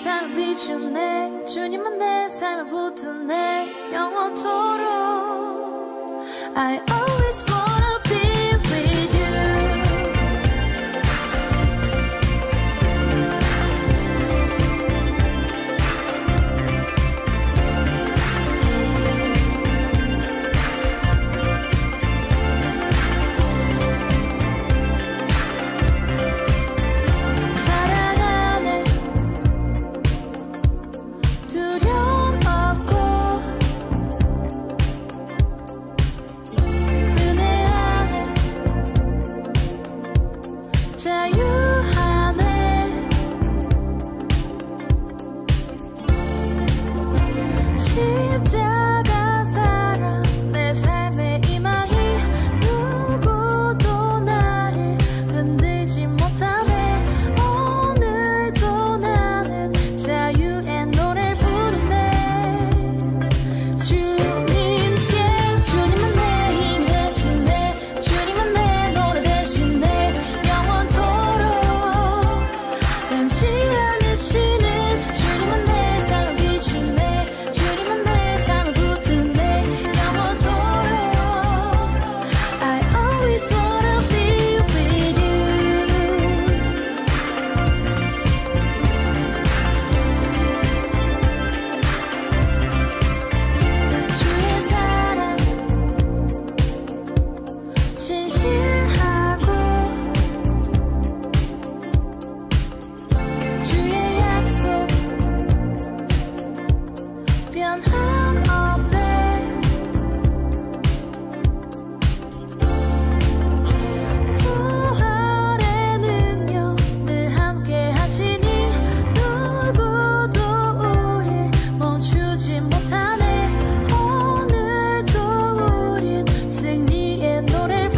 삶을 비추네 주님은 내 삶을 붙드네 영원토록 I always wanna be with you 십자가 사랑 내 삶의 희망이 누구도 나를 흔들지 못하네 오늘도 나는 자유의 노래를 부르네 주님께 주님은 내 힘 대신에 주님은 내 노래 대신에 영원토록 변치 않으시는 주님은 내 삶을 비추네 신실하고 주의 약속 변함없네 부활의 능력 늘 함께 하시니 누구도 우릴 멈추지 못하네 오늘도 우린 승리의 노래를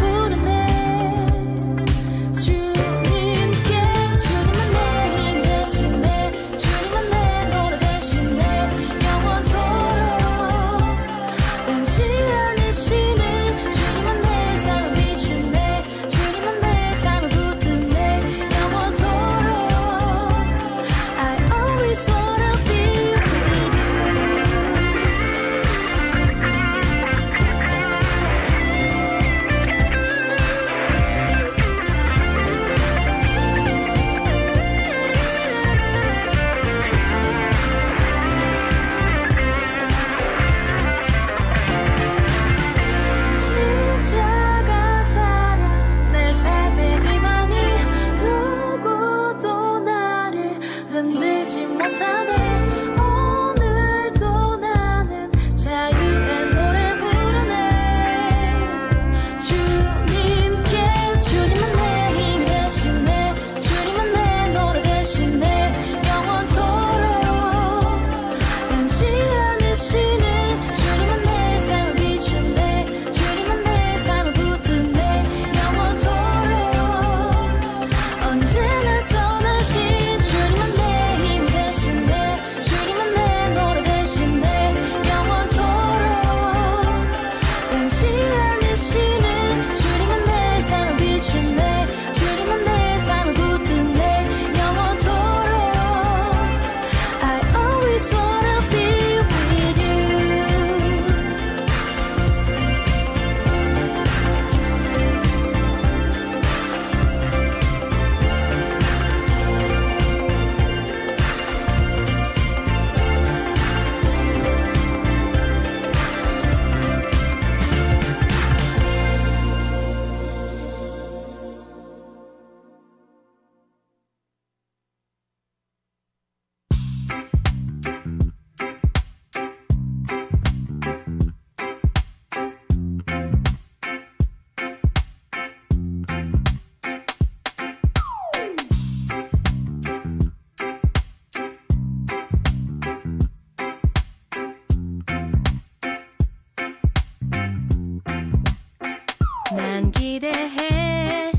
난 기대해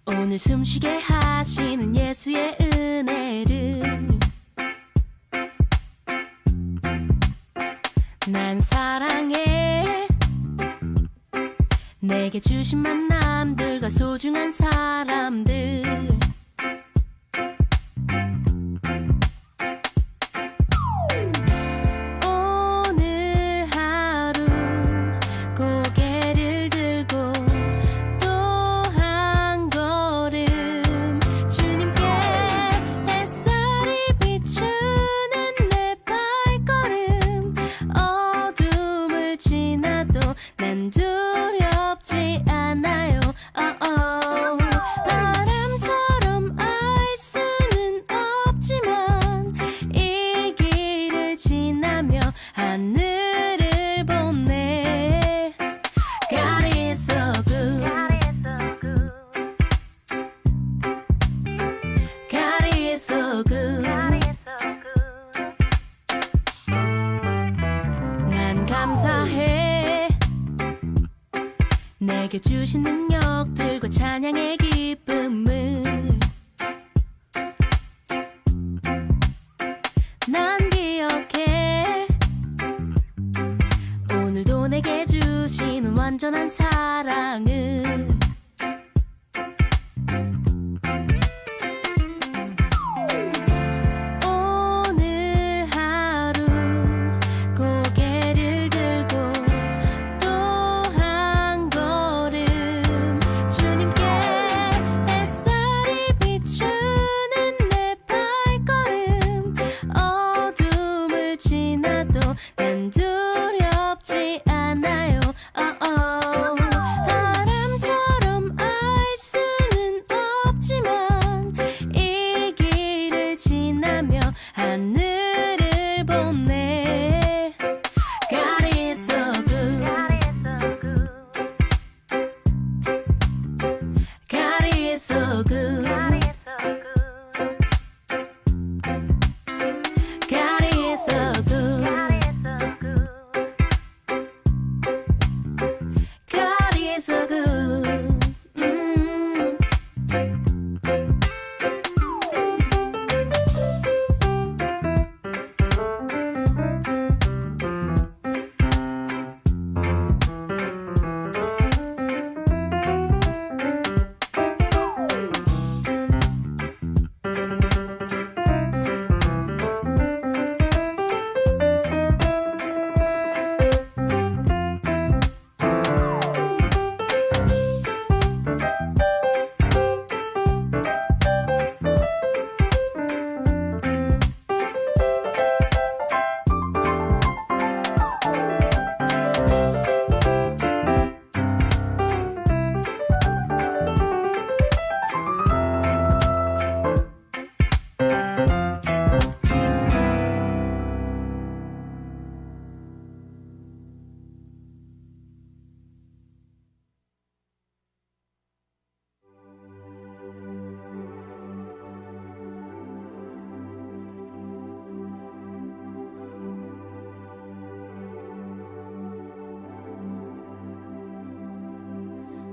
오늘 숨쉬게 하시는 예수의 은혜를 난 사랑해 내게 주신 만남들과 소중한 사람들 내게 주신 능력들과 찬양의 기쁨을 난 기억해. 오늘도 내게 주시는 완전한 사랑을 오늘 하루 고개를 들고 또 한 걸음 주님께 햇살이 비추는 내 발걸음 어둠을 지나도 난 두렵지 않아요. 바람처럼 알 수는 없지만 이 길을 지나며 하늘을 보네. God is so good. God is so good. God is so good. God is so good.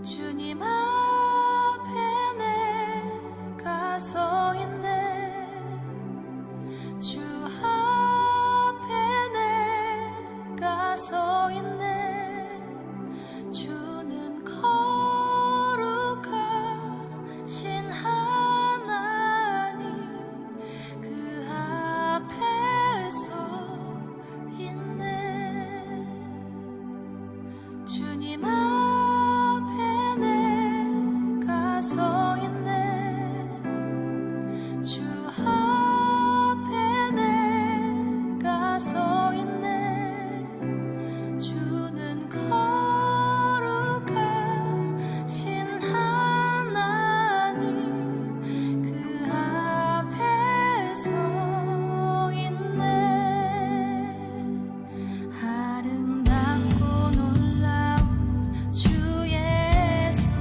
주님 앞에 내가 서 있네. 주 앞에 내가 서 있네. 주는 거룩하신 하나님 그 앞에 서 있네. 주님 앞에 내가 서 있네. 주 앞에 내가 서 있네. 주는 거룩하신 하나님 그 앞에 서 있네. 아름답고 놀라운 주 예수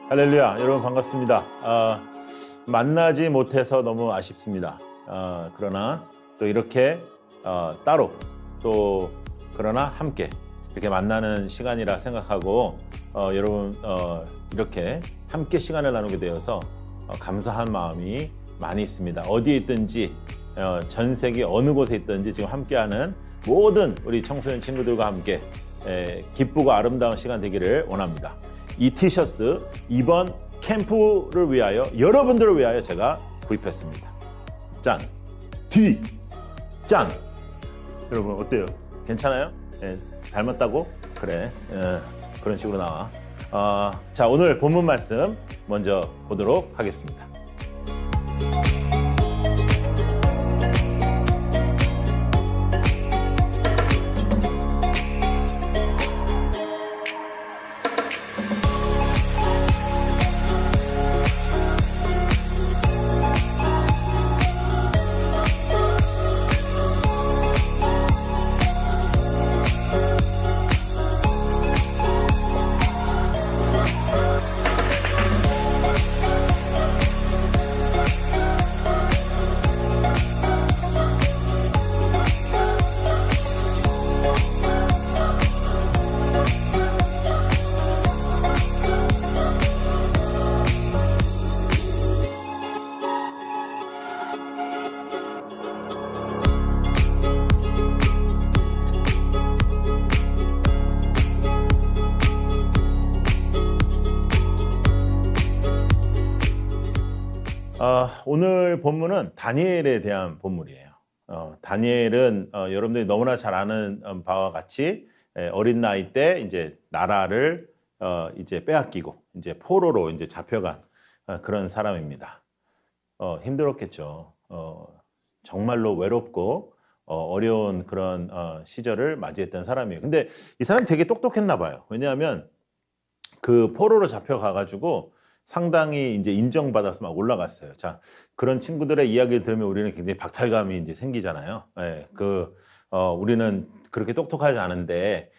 할렐루야, 여러분 반갑습니다. 만나지 못해서 너무 아쉽습니다. 그러나 또 이렇게 따로 또 그러나 함께 이렇게 만나는 시간이라 생각하고 여러분 이렇게 함께 시간을 나누게 되어서 감사한 마음이 많이 있습니다. 어디에 있든지 전 세계 어느 곳에 있든지 지금 함께하는 모든 우리 청소년 친구들과 함께 기쁘고 아름다운 시간 되기를 원합니다. 이 티셔츠 이번 캠프를 위하여 여러분들을 위하여 제가 구입했습니다. 짠! 뒤! 짠! 여러분 어때요? 괜찮아요? 닮았다고? 그래 그런 식으로 나와. 자, 오늘 본문 말씀 먼저 보도록 하겠습니다. 오늘 본문은 다니엘에 대한 본문이에요. 다니엘은 여러분들이 너무나 잘 아는 바와 같이 어린 나이 때 이제 나라를 이제 빼앗기고 이제 포로로 이제 잡혀간 그런 사람입니다. 힘들었겠죠. 정말로 외롭고 어려운 그런 시절을 맞이했던 사람이에요. 근데 이 사람이 되게 똑똑했나 봐요. 왜냐하면 그 포로로 잡혀가가지고 상당히 이제 인정받아서 막 올라갔어요. 자, 그런 친구들의 이야기를 들으면 우리는 굉장히 박탈감이 이제 생기잖아요. 우리는 그렇게 똑똑하지 않은데,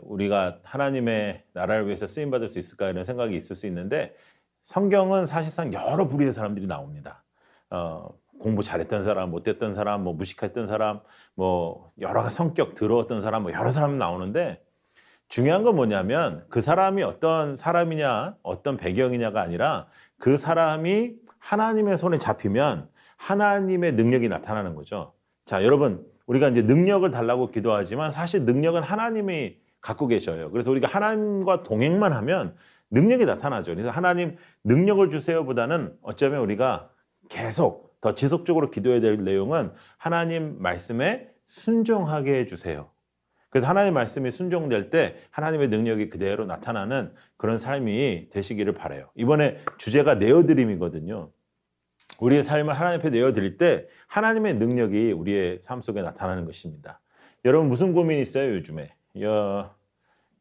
우리가 하나님의 나라를 위해서 쓰임받을 수 있을까 이런 생각이 있을 수 있는데, 성경은 사실상 여러 부류의 사람들이 나옵니다. 공부 잘했던 사람, 못했던 사람, 뭐 무식했던 사람, 뭐 여러 성격 더러웠던 사람, 뭐 여러 사람이 나오는데, 중요한 건 뭐냐면 그 사람이 어떤 사람이냐 어떤 배경이냐가 아니라 그 사람이 하나님의 손에 잡히면 하나님의 능력이 나타나는 거죠. 자, 여러분 우리가 이제 능력을 달라고 기도하지만 사실 능력은 하나님이 갖고 계셔요. 그래서 우리가 하나님과 동행만 하면 능력이 나타나죠. 그래서 하나님 능력을 주세요 보다는 어쩌면 우리가 계속 더 지속적으로 기도해야 될 내용은 하나님 말씀에 순종하게 해주세요. 그래서 하나님의 말씀이 순종될 때 하나님의 능력이 그대로 나타나는 그런 삶이 되시기를 바라요. 이번에 주제가 내어드림이거든요. 우리의 삶을 하나님 앞에 내어드릴 때 하나님의 능력이 우리의 삶 속에 나타나는 것입니다. 여러분 무슨 고민 있어요 요즘에?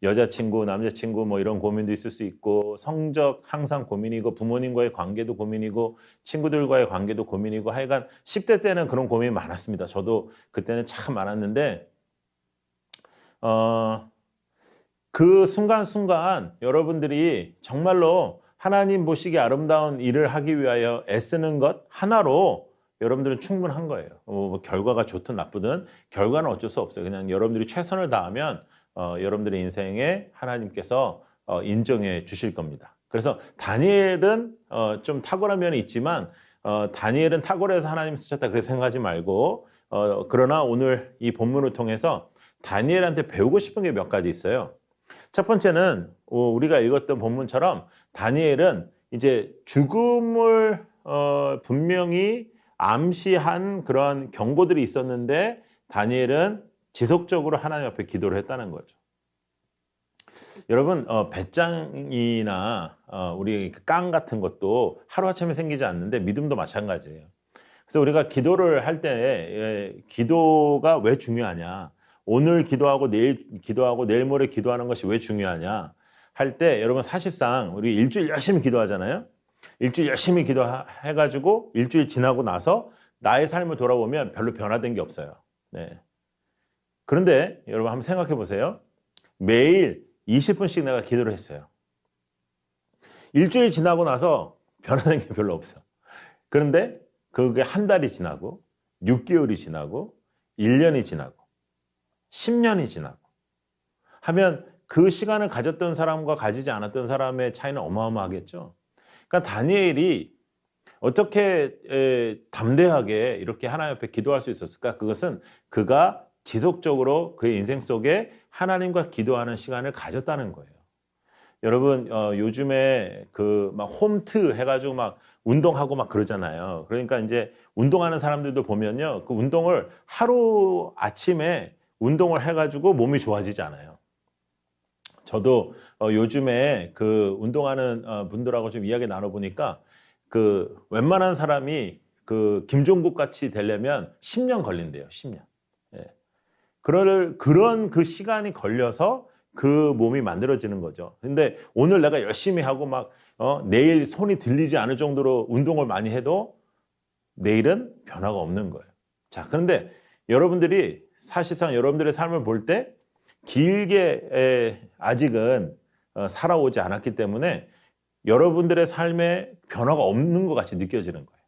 여자친구, 남자친구 뭐 이런 고민도 있을 수 있고 성적 항상 고민이고 부모님과의 관계도 고민이고 친구들과의 관계도 고민이고 하여간 10대 때는 그런 고민이 많았습니다. 저도 그때는 참 많았는데 그 순간순간 여러분들이 정말로 하나님 보시기에 아름다운 일을 하기 위하여 애쓰는 것 하나로 여러분들은 충분한 거예요. 뭐 결과가 좋든 나쁘든 결과는 어쩔 수 없어요. 그냥 여러분들이 최선을 다하면 여러분들의 인생에 하나님께서 인정해 주실 겁니다. 그래서 다니엘은 좀 탁월한 면이 있지만 다니엘은 탁월해서 하나님 쓰셨다 그렇게 생각하지 말고 그러나 오늘 이 본문을 통해서 다니엘한테 배우고 싶은 게 몇 가지 있어요. 첫 번째는 우리가 읽었던 본문처럼 다니엘은 이제 죽음을 분명히 암시한 그런 경고들이 있었는데 다니엘은 지속적으로 하나님 앞에 기도를 했다는 거죠. 여러분 배짱이나 우리 깡 같은 것도 하루아침에 생기지 않는데 믿음도 마찬가지예요. 그래서 우리가 기도를 할 때 기도가 왜 중요하냐? 오늘 기도하고 내일 모레 기도하는 것이 왜 중요하냐 할 때 여러분 사실상 우리 일주일 열심히 기도하잖아요. 일주일 열심히 기도해가지고 일주일 지나고 나서 나의 삶을 돌아보면 별로 변화된 게 없어요. 네. 그런데 여러분 한번 생각해 보세요. 매일 20분씩 내가 기도를 했어요. 일주일 지나고 나서 변하는 게 별로 없어. 그런데 그게 한 달이 지나고 6개월이 지나고 1년이 지나고 10년이 지나고 하면 그 시간을 가졌던 사람과 가지지 않았던 사람의 차이는 어마어마하겠죠. 그러니까 다니엘이 어떻게 담대하게 이렇게 하나님 앞에 기도할 수 있었을까? 그것은 그가 지속적으로 그의 인생 속에 하나님과 기도하는 시간을 가졌다는 거예요. 여러분 요즘에 그 막 홈트 해가지고 막 운동하고 막 그러잖아요. 그러니까 이제 운동하는 사람들도 보면요, 그 운동을 하루 아침에 운동을 해가지고 몸이 좋아지지 않아요. 저도 요즘에 그 운동하는 분들하고 좀 이야기 나눠보니까 그 웬만한 사람이 그 김종국 같이 되려면 10년 걸린대요. 10년. 예. 그런 그 시간이 걸려서 그 몸이 만들어지는 거죠. 근데 오늘 내가 열심히 하고 막 내일 손이 들리지 않을 정도로 운동을 많이 해도 내일은 변화가 없는 거예요. 자, 그런데 여러분들이 사실상 여러분들의 삶을 볼 때 길게 아직은 살아오지 않았기 때문에 여러분들의 삶에 변화가 없는 것 같이 느껴지는 거예요.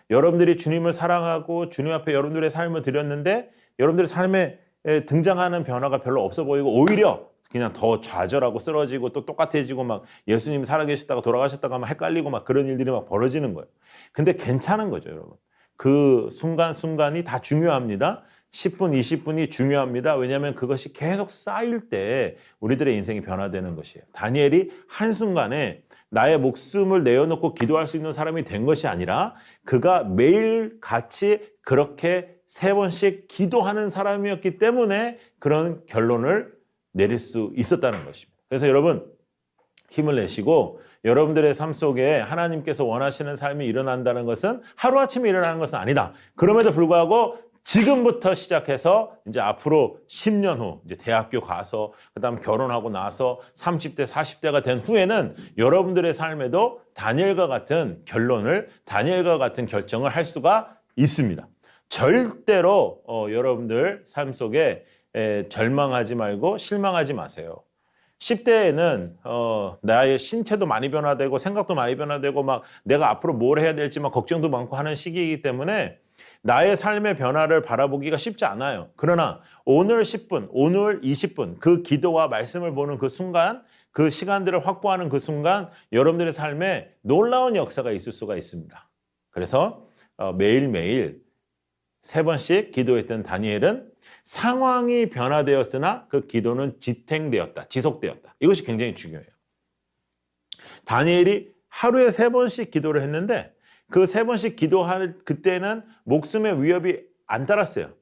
여러분들이 주님을 사랑하고 주님 앞에 여러분들의 삶을 드렸는데 여러분들의 삶에 등장하는 변화가 별로 없어 보이고 오히려 그냥 더 좌절하고 쓰러지고 또 똑같아지고 막 예수님 살아계시다가 돌아가셨다가 막 헷갈리고 막 그런 일들이 막 벌어지는 거예요. 근데 괜찮은 거죠, 여러분. 그 순간순간이 다 중요합니다. 10분, 20분이 중요합니다. 왜냐하면 그것이 계속 쌓일 때 우리들의 인생이 변화되는 것이에요. 다니엘이 한순간에 나의 목숨을 내어놓고 기도할 수 있는 사람이 된 것이 아니라 그가 매일 같이 그렇게 3번씩 기도하는 사람이었기 때문에 그런 결론을 내릴 수 있었다는 것입니다. 그래서 여러분 힘을 내시고 여러분들의 삶 속에 하나님께서 원하시는 삶이 일어난다는 것은 하루아침에 일어나는 것은 아니다. 그럼에도 불구하고 지금부터 시작해서 이제 앞으로 10년 후 이제 대학교 가서 그다음 결혼하고 나서 30대 40대가 된 후에는 여러분들의 삶에도 다니엘과 같은 결론을 다니엘과 같은 결정을 할 수가 있습니다. 절대로 여러분들 삶 속에 절망하지 말고 실망하지 마세요. 10대에는 나의 신체도 많이 변화되고 생각도 많이 변화되고 막 내가 앞으로 뭘 해야 될지 막 걱정도 많고 하는 시기이기 때문에 나의 삶의 변화를 바라보기가 쉽지 않아요. 그러나 오늘 10분, 오늘 20분 그 기도와 말씀을 보는 그 순간, 그 시간들을 확보하는 그 순간 여러분들의 삶에 놀라운 역사가 있을 수가 있습니다. 그래서 매일매일 3번씩 기도했던 다니엘은 상황이 변화되었으나 그 기도는 지탱되었다, 지속되었다. 이것이 굉장히 중요해요. 다니엘이 하루에 3번씩 기도를 했는데 그 3번씩 기도할 그때는 목숨의 위협이 안 따랐어요.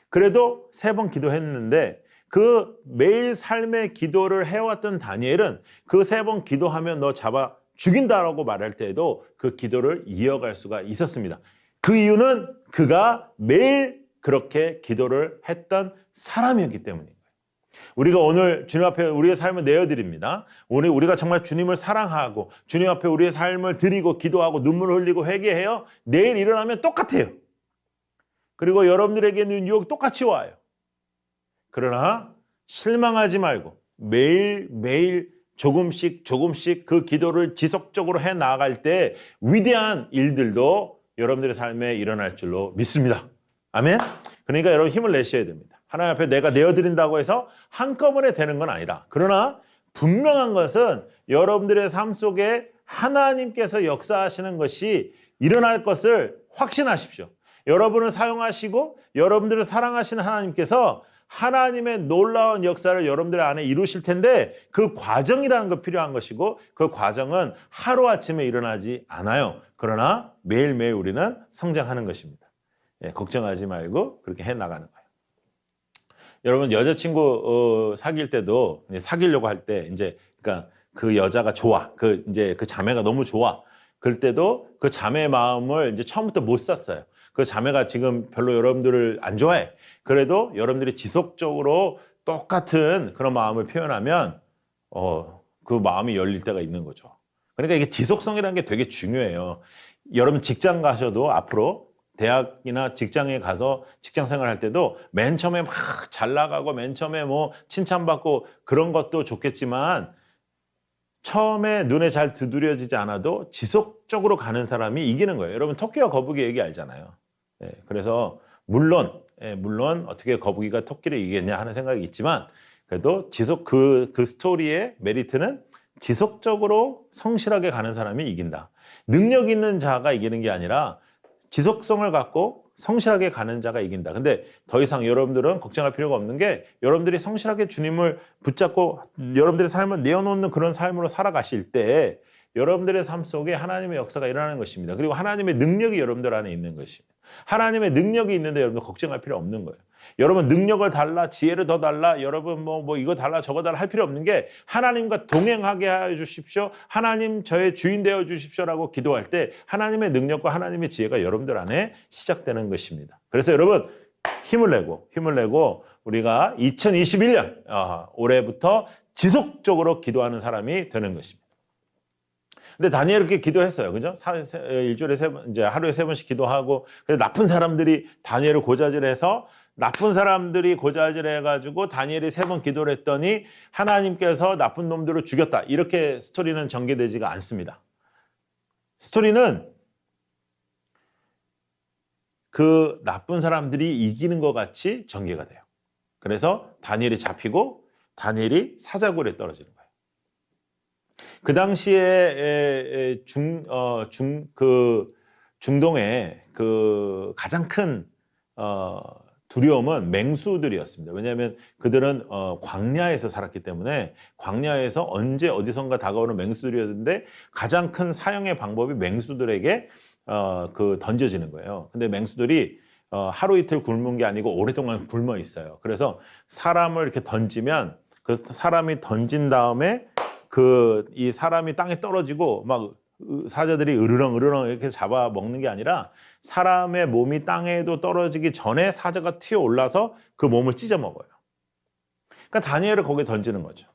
그래도 3번 기도했는데 그 매일 삶의 기도를 해왔던 다니엘은 그 3번 기도하면 너 잡아 죽인다라고 말할 때에도 그 기도를 이어갈 수가 있었습니다. 그 이유는 그가 매일 그렇게 기도를 했던 사람이었기 때문인 거예요. 우리가 오늘 주님 앞에 우리의 삶을 내어드립니다. 우리가 정말 주님을 사랑하고 주님 앞에 우리의 삶을 드리고 기도하고 눈물 흘리고 회개해요. 내일 일어나면 똑같아요. 그리고 여러분들에게는 유혹 똑같이 와요. 그러나 실망하지 말고 매일매일 조금씩 그 기도를 지속적으로 해 나아갈 때 위대한 일들도 여러분들의 삶에 일어날 줄로 믿습니다. 아멘? 그러니까 여러분 힘을 내셔야 됩니다. 하나님 앞에 내가 내어드린다고 해서 한꺼번에 되는 건 아니다. 그러나 분명한 것은 여러분들의 삶 속에 하나님께서 역사하시는 것이 일어날 것을 확신하십시오. 여러분을 사용하시고 여러분들을 사랑하시는 하나님께서 하나님의 놀라운 역사를 여러분들 안에 이루실 텐데 그 과정이라는 거 필요한 것이고 그 과정은 하루아침에 일어나지 않아요. 그러나 매일매일 우리는 성장하는 것입니다. 걱정하지 말고 그렇게 해나가는 거예요. 여러분 여자친구 사귈 때도 사귀려고 할 때 이제 그러니까 그 여자가 좋아, 그 자매가 너무 좋아. 그럴 때도 그 자매의 마음을 이제 처음부터 못 샀어요. 그 자매가 지금 별로 여러분들을 안 좋아해. 그래도 여러분들이 지속적으로 똑같은 그런 마음을 표현하면 그 마음이 열릴 때가 있는 거죠. 그러니까 이게 지속성이라는 게 되게 중요해요. 여러분 직장 가셔도 앞으로 대학이나 직장에 가서 직장 생활할 때도 맨 처음에 막 잘 나가고 맨 처음에 뭐 칭찬받고 그런 것도 좋겠지만 처음에 눈에 잘 두드려지지 않아도 지속적으로 가는 사람이 이기는 거예요. 여러분 토끼와 거북이 얘기 알잖아요. 그래서 물론 어떻게 거북이가 토끼를 이기겠냐 하는 생각이 있지만 그래도 그 스토리의 메리트는 지속적으로 성실하게 가는 사람이 이긴다. 능력 있는 자가 이기는 게 아니라 지속성을 갖고 성실하게 가는 자가 이긴다. 근데 더 이상 여러분들은 걱정할 필요가 없는 게 여러분들이 성실하게 주님을 붙잡고 여러분들의 삶을 내어놓는 그런 삶으로 살아가실 때 여러분들의 삶 속에 하나님의 역사가 일어나는 것입니다. 그리고 하나님의 능력이 여러분들 안에 있는 것입니다. 하나님의 능력이 있는데 여러분들 걱정할 필요 없는 거예요. 여러분 능력을 달라, 지혜를 더 달라, 여러분 뭐 이거 달라, 저거 달라 할 필요 없는 게 하나님과 동행하게 해 주십시오. 하나님 저의 주인 되어 주십시오라고 기도할 때 하나님의 능력과 하나님의 지혜가 여러분들 안에 시작되는 것입니다. 그래서 여러분 힘을 내고 우리가 2021년 올해부터 지속적으로 기도하는 사람이 되는 것입니다. 근데 다니엘 이렇게 기도했어요. 그죠? 일주일에 이제 하루에 3번씩 기도하고, 그래서 나쁜 사람들이 다니엘을 고자질해서 나쁜 사람들이 고자질해가지고 다니엘이 3번 기도를 했더니 하나님께서 나쁜 놈들을 죽였다. 이렇게 스토리는 전개되지가 않습니다. 스토리는 그 나쁜 사람들이 이기는 것 같이 전개가 돼요. 그래서 다니엘이 잡히고 다니엘이 사자굴에 떨어지는 거예요. 그 당시에 중동의 그 가장 큰 두려움은 맹수들이었습니다. 왜냐하면 그들은 광야에서 살았기 때문에 광야에서 언제 어디선가 다가오는 맹수들이었는데 가장 큰 사형의 방법이 맹수들에게 던져지는 거예요. 근데 맹수들이 하루 이틀 굶은 게 아니고 오랫동안 굶어 있어요. 그래서 사람을 이렇게 던지면 그 사람이 던진 다음에 이 사람이 땅에 떨어지고 막 사자들이 으르렁 이렇게 잡아 먹는 게 아니라 사람의 몸이 땅에도 떨어지기 전에 사자가 튀어 올라서 그 몸을 찢어 먹어요. 그러니까 다니엘을 거기에 던지는 거죠.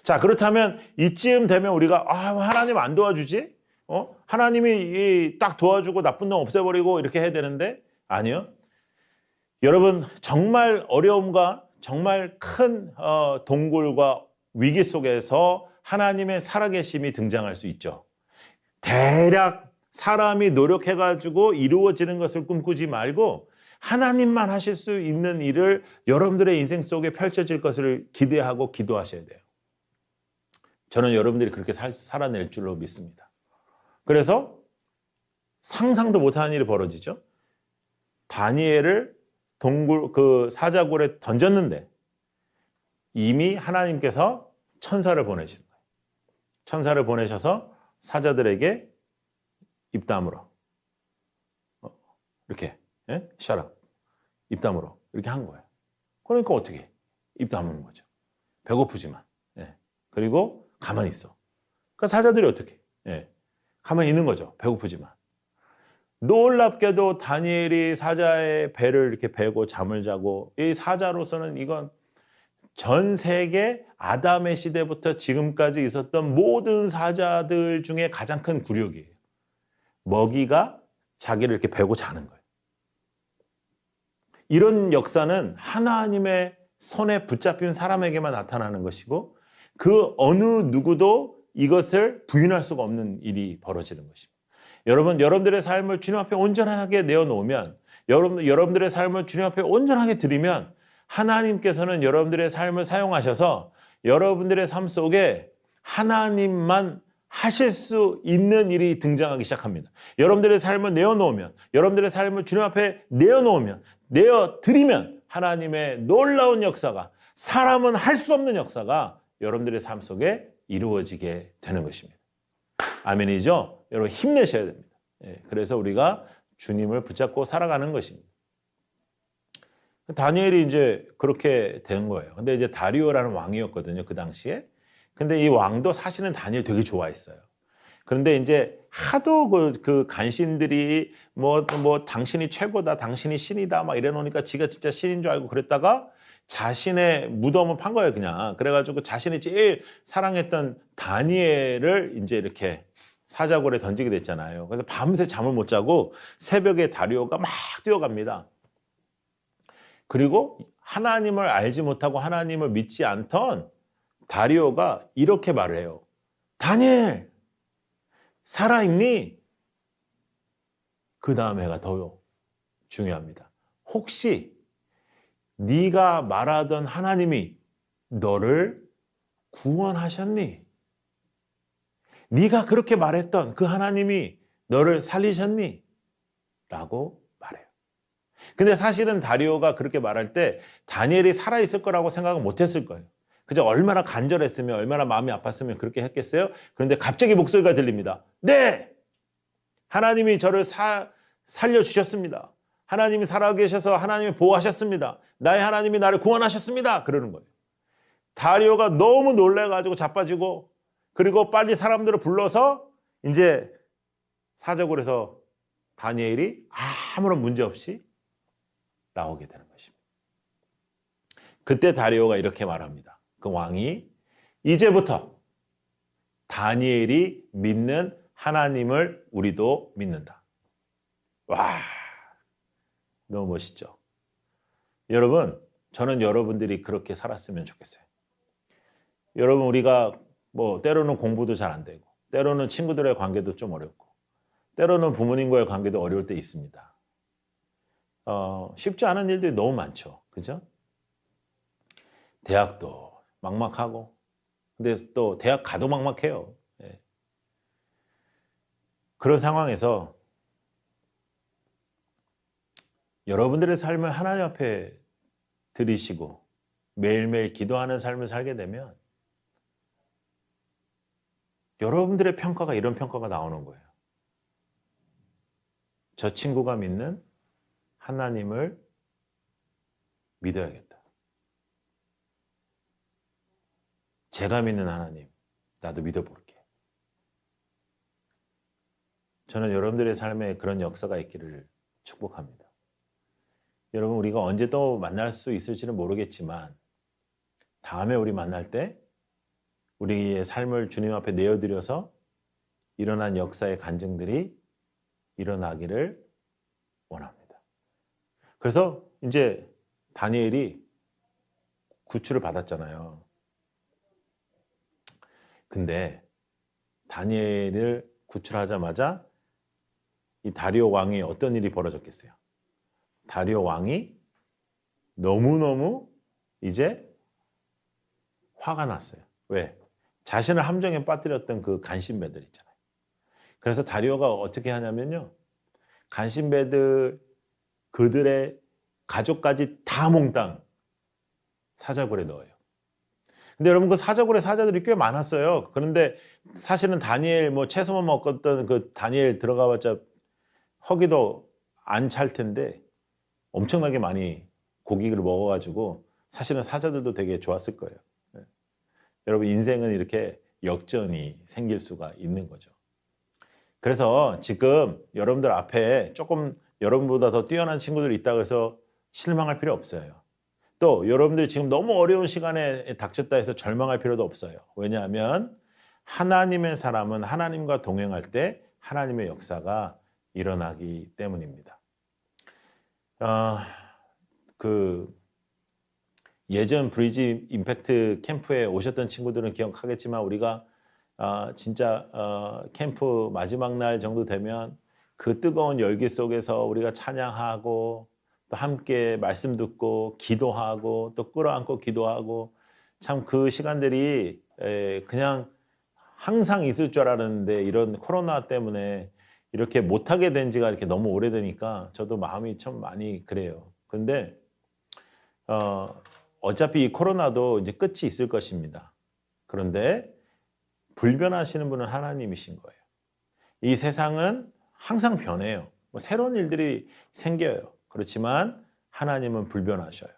자, 그렇다면 이쯤 되면 우리가 하나님 안 도와주지? 하나님이 딱 도와주고 나쁜 놈 없애버리고 이렇게 해야 되는데 아니요. 여러분 정말 어려움과 정말 큰 동굴과 위기 속에서 하나님의 살아계심이 등장할 수 있죠. 대략 사람이 노력해가지고 이루어지는 것을 꿈꾸지 말고 하나님만 하실 수 있는 일을 여러분들의 인생 속에 펼쳐질 것을 기대하고 기도하셔야 돼요. 저는 여러분들이 그렇게 살아낼 줄로 믿습니다. 그래서 상상도 못하는 일이 벌어지죠. 다니엘을 사자굴에 던졌는데 이미 하나님께서 천사를 보내신 거예요. 천사를 보내셔서 사자들에게 입 다물어. 이렇게 shut up. 입 다물어. 이렇게 한 거예요. 그러니까 어떻게 입 다무는 거죠. 배고프지만. 그리고 가만히 있어. 그러니까 사자들이 어떻게 가만히 있는 거죠. 배고프지만. 놀랍게도 다니엘이 사자의 배를 이렇게 베고 잠을 자고 이 사자로서는 이건 전 세계 아담의 시대부터 지금까지 있었던 모든 사자들 중에 가장 큰 굴욕이에요. 먹이가 자기를 이렇게 베고 자는 거예요. 이런 역사는 하나님의 손에 붙잡힌 사람에게만 나타나는 것이고 그 어느 누구도 이것을 부인할 수가 없는 일이 벌어지는 것입니다. 여러분들의 삶을 주님 앞에 온전하게 내어놓으면 여러분들의 삶을 주님 앞에 온전하게 드리면 하나님께서는 여러분들의 삶을 사용하셔서 여러분들의 삶 속에 하나님만 하실 수 있는 일이 등장하기 시작합니다. 여러분들의 삶을 내어놓으면, 여러분들의 삶을 주님 앞에 내어드리면 하나님의 놀라운 역사가, 사람은 할 수 없는 역사가 여러분들의 삶 속에 이루어지게 되는 것입니다. 아멘이죠? 여러분 힘내셔야 됩니다. 그래서 우리가 주님을 붙잡고 살아가는 것입니다. 다니엘이 이제 그렇게 된 거예요. 근데 이제 다리오라는 왕이었거든요, 그 당시에. 근데 이 왕도 사실은 다니엘 되게 좋아했어요. 그런데 이제 하도 그 간신들이 뭐 당신이 최고다, 당신이 신이다 막 이래놓으니까 지가 진짜 신인 줄 알고 그랬다가 자신의 무덤을 판 거예요, 그냥. 그래가지고 자신이 제일 사랑했던 다니엘을 이제 이렇게 사자굴에 던지게 됐잖아요. 그래서 밤새 잠을 못 자고 새벽에 다리오가 막 뛰어갑니다. 그리고 하나님을 알지 못하고 하나님을 믿지 않던 다리오가 이렇게 말을 해요. 다니엘 살아있니? 그 다음에가 더 중요합니다. 혹시 네가 말하던 하나님이 너를 구원하셨니? 네가 그렇게 말했던 그 하나님이 너를 살리셨니? 라고 말해요. 근데 사실은 다리오가 그렇게 말할 때 다니엘이 살아있을 거라고 생각은 못했을 거예요. 그저 얼마나 간절했으면, 얼마나 마음이 아팠으면 그렇게 했겠어요? 그런데 갑자기 목소리가 들립니다. 네! 하나님이 저를 살려주셨습니다. 하나님이 살아계셔서 하나님이 보호하셨습니다. 나의 하나님이 나를 구원하셨습니다. 그러는 거예요. 다리오가 너무 놀라가지고 자빠지고, 그리고 빨리 사람들을 불러서 이제 사적으로 다니엘이 아무런 문제 없이 나오게 되는 것입니다. 그때 다리오가 이렇게 말합니다. 그 왕이 이제부터 다니엘이 믿는 하나님을 우리도 믿는다. 와, 너무 멋있죠? 여러분, 저는 여러분들이 그렇게 살았으면 좋겠어요. 여러분, 우리가 때로는 공부도 잘 안 되고, 때로는 친구들의 관계도 좀 어렵고, 때로는 부모님과의 관계도 어려울 때 있습니다. 쉽지 않은 일들이 너무 많죠. 그죠? 대학도 막막하고, 근데 또 대학 가도 막막해요. 예. 그런 상황에서 여러분들의 삶을 하나님 앞에 들이시고 매일매일 기도하는 삶을 살게 되면 여러분들의 평가가 이런 평가가 나오는 거예요. 저 친구가 믿는 하나님을 믿어야겠다. 제가 믿는 하나님, 나도 믿어볼게. 저는 여러분들의 삶에 그런 역사가 있기를 축복합니다. 여러분, 우리가 언제 또 만날 수 있을지는 모르겠지만 다음에 우리 만날 때 우리의 삶을 주님 앞에 내어드려서 일어난 역사의 간증들이 일어나기를 원합니다. 그래서 이제 다니엘이 구출을 받았잖아요. 근데 다니엘을 구출하자마자 이 다리오 왕이 어떤 일이 벌어졌겠어요? 다리오 왕이 너무너무 이제 화가 났어요. 왜? 자신을 함정에 빠뜨렸던 그 간신배들 있잖아요. 그래서 다리오가 어떻게 하냐면요. 간신배들 그들의 가족까지 다 몽땅 사자굴에 넣어요. 근데 여러분 그 사자굴에 사자들이 꽤 많았어요. 그런데 사실은 다니엘 채소만 먹었던 그 다니엘 들어가봤자 허기도 안 찰 텐데 엄청나게 많이 고기를 먹어가지고 사실은 사자들도 되게 좋았을 거예요. 네. 여러분 인생은 이렇게 역전이 생길 수가 있는 거죠. 그래서 지금 여러분들 앞에 조금 여러분보다 더 뛰어난 친구들이 있다고 해서 실망할 필요 없어요. 또 여러분들이 지금 너무 어려운 시간에 닥쳤다 해서 절망할 필요도 없어요. 왜냐하면 하나님의 사람은 하나님과 동행할 때 하나님의 역사가 일어나기 때문입니다. 예전 브리지 임팩트 캠프에 오셨던 친구들은 기억하겠지만 우리가 진짜 캠프 마지막 날 정도 되면 그 뜨거운 열기 속에서 우리가 찬양하고 또 함께 말씀 듣고 기도하고 또 끌어안고 기도하고 참 그 시간들이 그냥 항상 있을 줄 알았는데 이런 코로나 때문에 이렇게 못하게 된 지가 이렇게 너무 오래되니까 저도 마음이 참 많이 그래요. 근데 어차피 이 코로나도 이제 끝이 있을 것입니다. 그런데 불변하시는 분은 하나님이신 거예요. 이 세상은 항상 변해요. 새로운 일들이 생겨요. 그렇지만 하나님은 불변하셔요.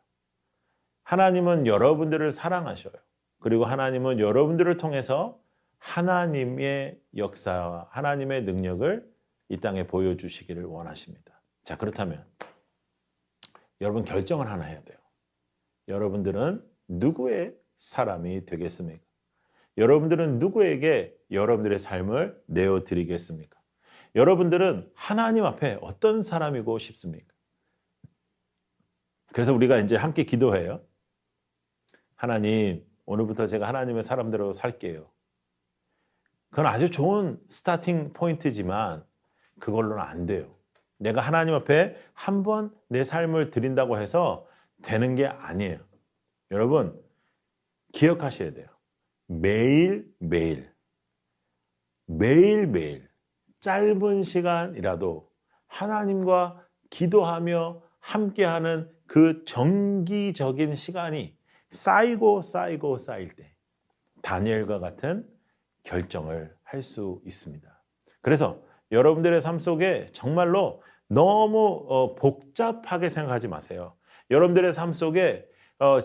하나님은 여러분들을 사랑하셔요. 그리고 하나님은 여러분들을 통해서 하나님의 역사와 하나님의 능력을 이 땅에 보여주시기를 원하십니다. 자, 그렇다면 여러분 결정을 하나 해야 돼요. 여러분들은 누구의 사람이 되겠습니까? 여러분들은 누구에게 여러분들의 삶을 내어드리겠습니까? 여러분들은 하나님 앞에 어떤 사람이고 싶습니까? 그래서 우리가 이제 함께 기도해요. 하나님, 오늘부터 제가 하나님의 사람대로 살게요. 그건 아주 좋은 스타팅 포인트지만 그걸로는 안 돼요. 내가 하나님 앞에 한 번 내 삶을 드린다고 해서 되는 게 아니에요. 여러분 기억하셔야 돼요. 매일매일 짧은 시간이라도 하나님과 기도하며 함께하는 그 정기적인 시간이 쌓이고 쌓일 때 다니엘과 같은 결정을 할 수 있습니다. 그래서 여러분들의 삶 속에 정말로 너무 복잡하게 생각하지 마세요. 여러분들의 삶 속에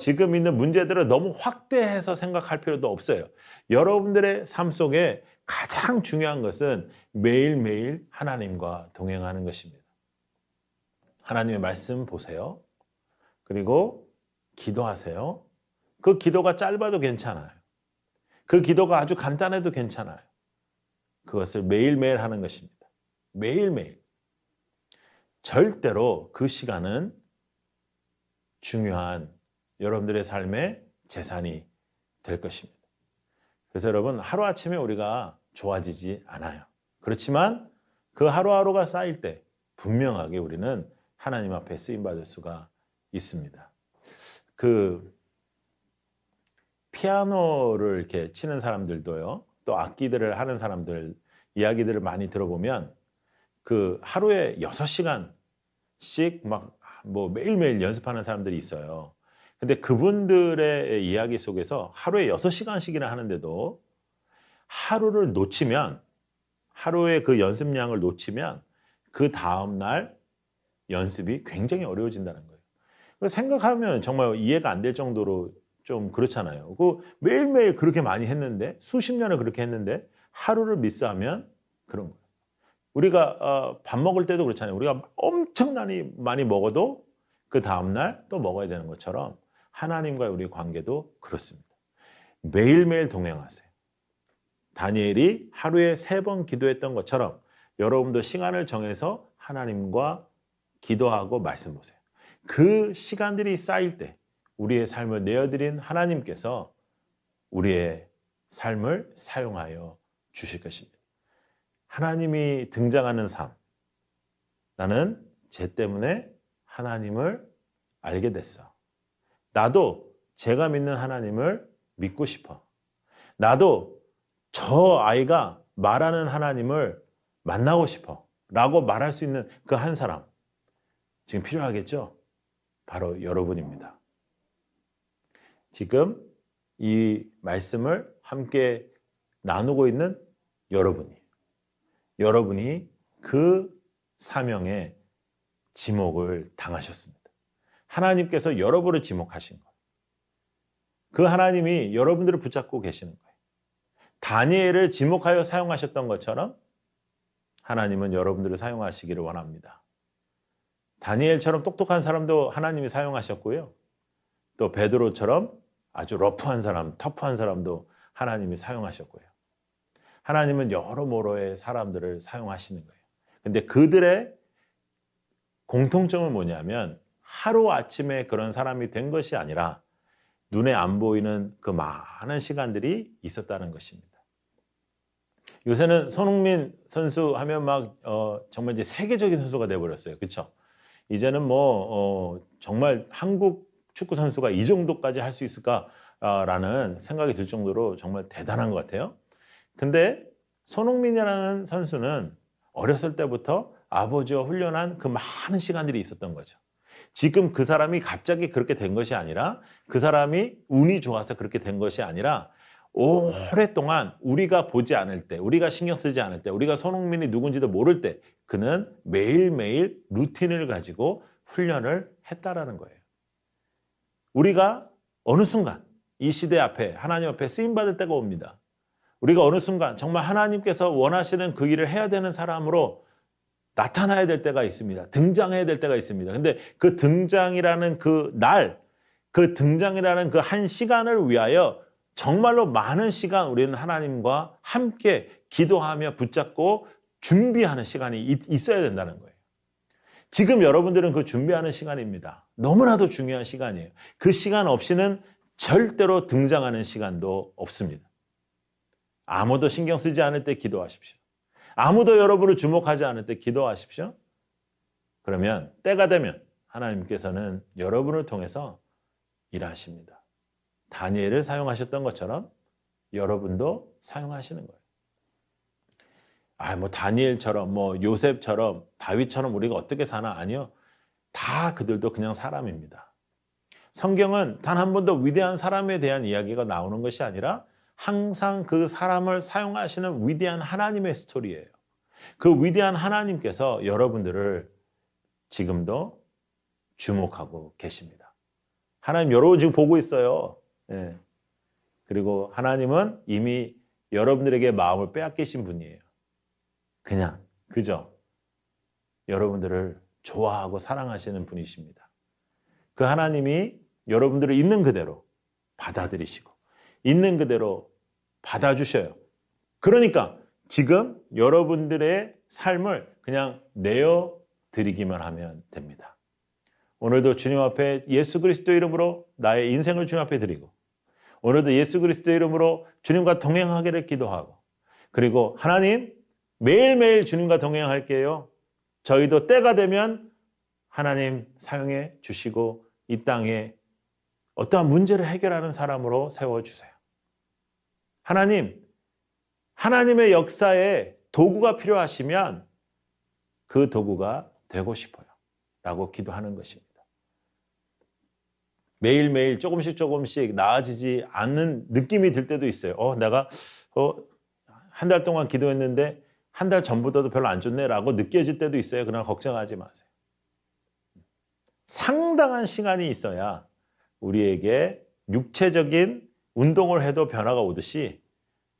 지금 있는 문제들을 너무 확대해서 생각할 필요도 없어요. 여러분들의 삶 속에 가장 중요한 것은 매일매일 하나님과 동행하는 것입니다. 하나님의 말씀 보세요. 그리고 기도하세요. 그 기도가 짧아도 괜찮아요. 그 기도가 아주 간단해도 괜찮아요. 그것을 매일매일 하는 것입니다. 매일매일. 절대로 그 시간은 중요한 여러분들의 삶의 재산이 될 것입니다. 그래서 여러분 하루아침에 우리가 좋아지지 않아요. 그렇지만 그 하루하루가 쌓일 때 분명하게 우리는 하나님 앞에 쓰임받을 수가 있습니다. 그 피아노를 이렇게 치는 사람들도요, 또 악기들을 하는 사람들 이야기들을 많이 들어보면 그 하루에 6시간씩 막 뭐 매일매일 연습하는 사람들이 있어요. 근데 그분들의 이야기 속에서 하루에 6시간씩이나 하는데도 하루를 놓치면, 하루의 그 연습량을 놓치면 그 다음날 연습이 굉장히 어려워진다는 거예요. 생각하면 정말 이해가 안 될 정도로 좀 그렇잖아요. 그 매일매일 그렇게 많이 했는데, 수십 년을 그렇게 했는데 하루를 미스하면 그런 거예요. 우리가 밥 먹을 때도 그렇잖아요. 우리가 엄청나게 많이 먹어도 그 다음날 또 먹어야 되는 것처럼 하나님과의 우리 관계도 그렇습니다. 매일매일 동행하세요. 다니엘이 하루에 3번 기도했던 것처럼 여러분도 시간을 정해서 하나님과 기도하고 말씀 보세요. 그 시간들이 쌓일 때 우리의 삶을 내어드린 하나님께서 우리의 삶을 사용하여 주실 것입니다. 하나님이 등장하는 삶. 나는 쟤 때문에 하나님을 알게 됐어. 나도 제가 믿는 하나님을 믿고 싶어. 나도 저 아이가 말하는 하나님을 만나고 싶어. 라고 말할 수 있는 그 한 사람. 지금 필요하겠죠? 바로 여러분입니다. 지금 이 말씀을 함께 나누고 있는 여러분이 그 사명에 지목을 당하셨습니다. 하나님께서 여러분을 지목하신 거예요. 그 하나님이 여러분들을 붙잡고 계시는 거예요. 다니엘을 지목하여 사용하셨던 것처럼 하나님은 여러분들을 사용하시기를 원합니다. 다니엘처럼 똑똑한 사람도 하나님이 사용하셨고요. 또 베드로처럼 아주 러프한 사람, 터프한 사람도 하나님이 사용하셨고요. 하나님은 여러모로의 사람들을 사용하시는 거예요. 근데 그들의 공통점은 뭐냐면 하루아침에 그런 사람이 된 것이 아니라 눈에 안 보이는 그 많은 시간들이 있었다는 것입니다. 요새는 손흥민 선수 하면 막 정말 이제 세계적인 선수가 돼버렸어요. 그렇죠? 이제는 정말 한국 축구 선수가 이 정도까지 할 수 있을까라는 생각이 들 정도로 정말 대단한 것 같아요. 근데 손흥민이라는 선수는 어렸을 때부터 아버지와 훈련한 그 많은 시간들이 있었던 거죠. 지금 그 사람이 갑자기 그렇게 된 것이 아니라, 그 사람이 운이 좋아서 그렇게 된 것이 아니라 오랫동안 우리가 보지 않을 때, 우리가 신경 쓰지 않을 때, 우리가 손흥민이 누군지도 모를 때 그는 매일매일 루틴을 가지고 훈련을 했다라는 거예요. 우리가 어느 순간 이 시대 앞에 하나님 앞에 쓰임받을 때가 옵니다. 우리가 어느 순간 정말 하나님께서 원하시는 그 일을 해야 되는 사람으로 나타나야 될 때가 있습니다. 등장해야 될 때가 있습니다. 근데 그 등장이라는 그 날, 그 등장이라는 그 한 시간을 위하여 정말로 많은 시간 우리는 하나님과 함께 기도하며 붙잡고 준비하는 시간이 있어야 된다는 거예요. 지금 여러분들은 그 준비하는 시간입니다. 너무나도 중요한 시간이에요. 그 시간 없이는 절대로 등장하는 시간도 없습니다. 아무도 신경 쓰지 않을 때 기도하십시오. 아무도 여러분을 주목하지 않을 때 기도하십시오. 그러면 때가 되면 하나님께서는 여러분을 통해서 일하십니다. 다니엘을 사용하셨던 것처럼 여러분도 사용하시는 거예요. 다니엘처럼, 요셉처럼, 다윗처럼 우리가 어떻게 사나? 아니요. 다 그들도 그냥 사람입니다. 성경은 단 한 번도 위대한 사람에 대한 이야기가 나오는 것이 아니라 항상 그 사람을 사용하시는 위대한 하나님의 스토리예요. 그 위대한 하나님께서 여러분들을 지금도 주목하고 계십니다. 하나님 여러분 지금 보고 있어요. 예. 그리고 하나님은 이미 여러분들에게 마음을 빼앗기신 분이에요. 그저 여러분들을 좋아하고 사랑하시는 분이십니다. 그 하나님이 여러분들을 있는 그대로 받아들이시고 있는 그대로 받아주셔요. 그러니까 지금 여러분들의 삶을 그냥 내어드리기만 하면 됩니다. 오늘도 주님 앞에 예수 그리스도 이름으로 나의 인생을 주님 앞에 드리고, 오늘도 예수 그리스도 이름으로 주님과 동행하기를 기도하고, 그리고 하나님 매일매일 주님과 동행할게요. 저희도 때가 되면 하나님 사용해 주시고 이 땅에 어떠한 문제를 해결하는 사람으로 세워주세요. 하나님의 역사에 도구가 필요하시면 그 도구가 되고 싶어요 라고 기도하는 것입니다. 매일매일 조금씩 나아지지 않는 느낌이 들 때도 있어요. 내가 한 달 동안 기도했는데 한 달 전보다도 별로 안 좋네 라고 느껴질 때도 있어요. 그러나 걱정하지 마세요. 상당한 시간이 있어야 우리에게 육체적인 운동을 해도 변화가 오듯이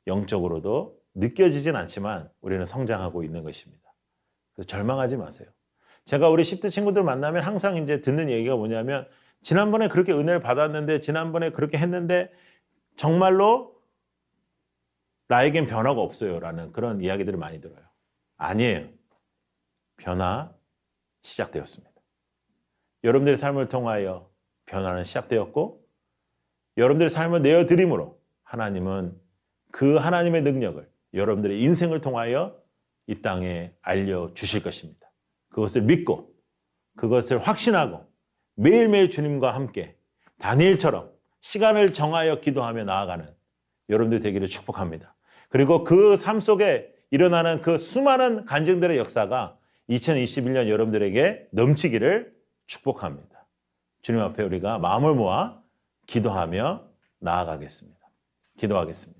영적으로도 느껴지진 않지만 우리는 성장하고 있는 것입니다. 그래서 절망하지 마세요. 제가 우리 10대 친구들 만나면 항상 이제 듣는 얘기가 뭐냐면, 지난번에 그렇게 은혜를 받았는데, 지난번에 그렇게 했는데 정말로 나에겐 변화가 없어요 라는 그런 이야기들을 많이 들어요. 아니에요. 변화 시작되었습니다. 여러분들의 삶을 통하여 변화는 시작되었고, 여러분들의 삶을 내어드림으로 하나님은 그 하나님의 능력을 여러분들의 인생을 통하여 이 땅에 알려주실 것입니다. 그것을 믿고 그것을 확신하고 매일매일 주님과 함께 다니엘처럼 시간을 정하여 기도하며 나아가는 여러분들 되기를 축복합니다. 그리고 그 삶 속에 일어나는 그 수많은 간증들의 역사가 2021년 여러분들에게 넘치기를 축복합니다. 주님 앞에 우리가 마음을 모아 기도하며 나아가겠습니다. 기도하겠습니다.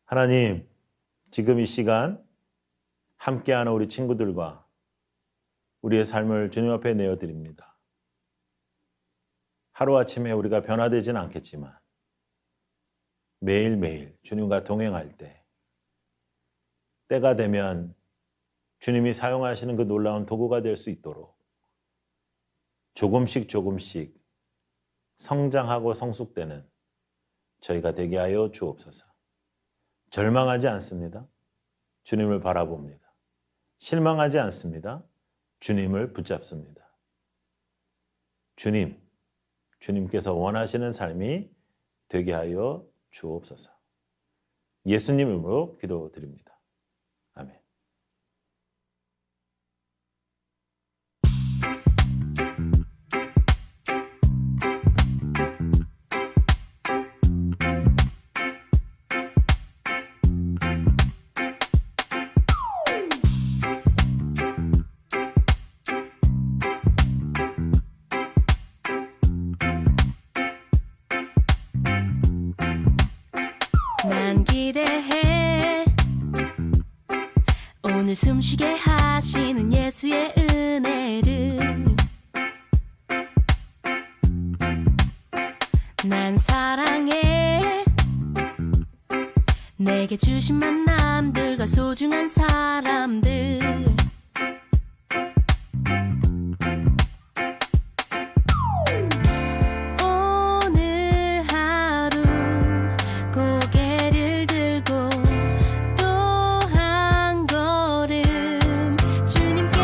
하나님, 지금 이 시간 함께하는 우리 친구들과 우리의 삶을 주님 앞에 내어드립니다. 하루아침에 우리가 변화되지는 않겠지만 매일매일 주님과 동행할 때, 때가 되면 주님이 사용하시는 그 놀라운 도구가 될 수 있도록 조금씩 성장하고 성숙되는 저희가 되게 하여 주옵소서. 절망하지 않습니다. 주님을 바라봅니다. 실망하지 않습니다. 주님을 붙잡습니다. 주님께서 원하시는 삶이 되게 하여 주옵소서. 예수님 이름으로 기도드립니다. 아멘. 난 기대해 오늘 숨쉬게 하시는 예수의 은혜를. 난 사랑해 내게 주신 만남들과 소중한 사람들. 오늘 하루 고개를 들고 또 한 걸음 주님께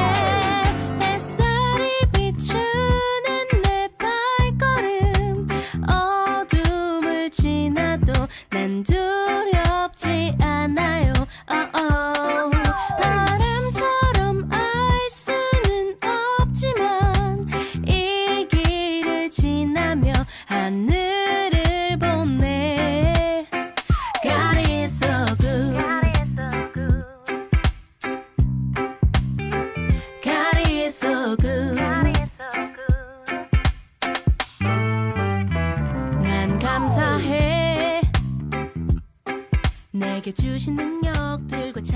햇살이 비추는 내 발걸음. 어둠을 지나도 난 두렵지 않아. 난 감사해 내게 주신 능력들과